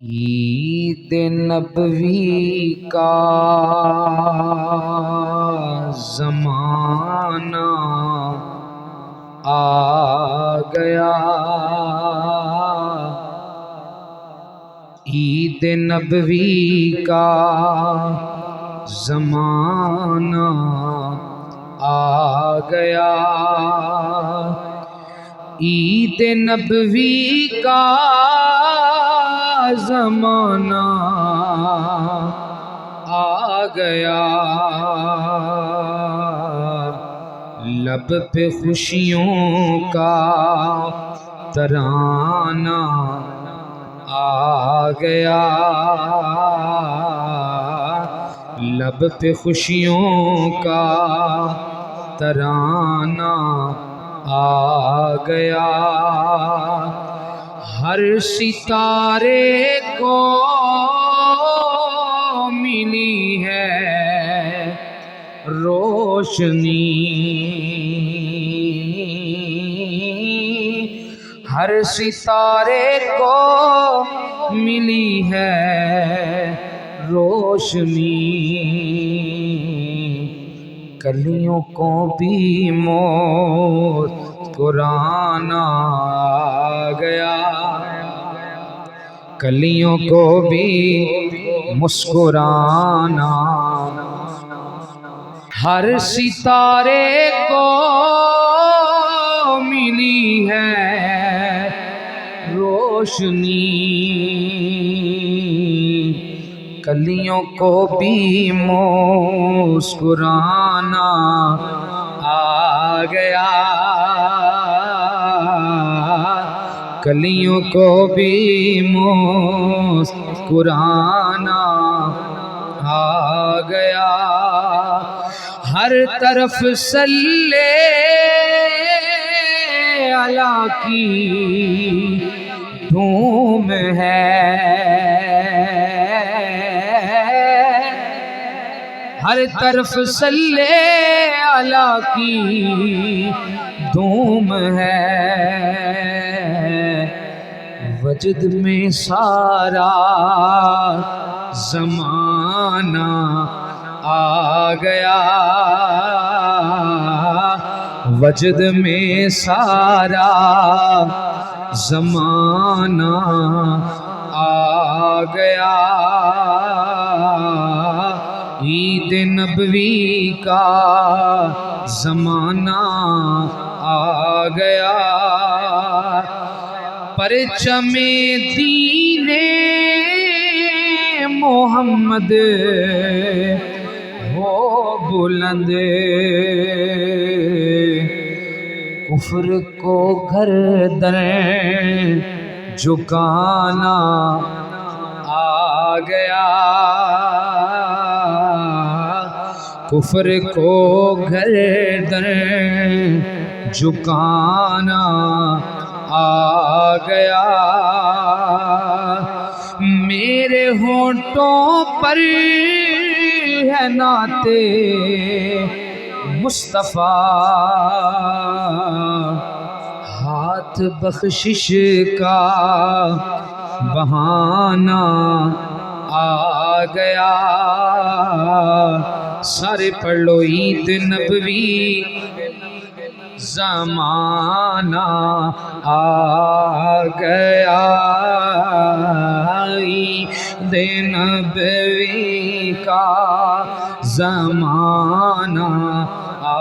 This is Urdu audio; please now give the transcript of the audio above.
عید نبوی کا زمانہ آ گیا، عید نبوی کا زمانہ آ گیا، عید نبوی کا زمانہ آ گیا، لب پہ خوشیوں کا ترانہ آ گیا، لب پہ خوشیوں کا ترانہ آ گیا، ہر ستارے کو ملی ہے روشنی، ہر ستارے کو ملی ہے روشنی، کلیوں کو بھی مسکرانا آ گیا، کلیوں کو بھی مسکرانا، ہر ستارے کو ملی ہے روشنی، کلیوں کو بھی مسکرانا آ گیا، کلیوں کو بھی مسکرانا آ گیا، ہر طرف صلی اللہ کی دھوم ہے، ہر طرف صلی اللہ کی دھوم ہے، وجد میں سارا زمانہ آ گیا، وجد میں سارا زمانہ آ گیا، عید نبوی کا زمانہ آ گیا، پرچم دین محمد ہو بلند، کفر کو گردن جھکانا آ گیا، کفر کو گردن جھکانا آ گیا، میرے ہونٹوں پر ہے نعت مصطفیٰ، ہاتھ بخشش کا بہانہ آ گیا، سارے پڑھ لو، عید نبوی زمانہ آ گیا، عید نبوی کا زمانہ آ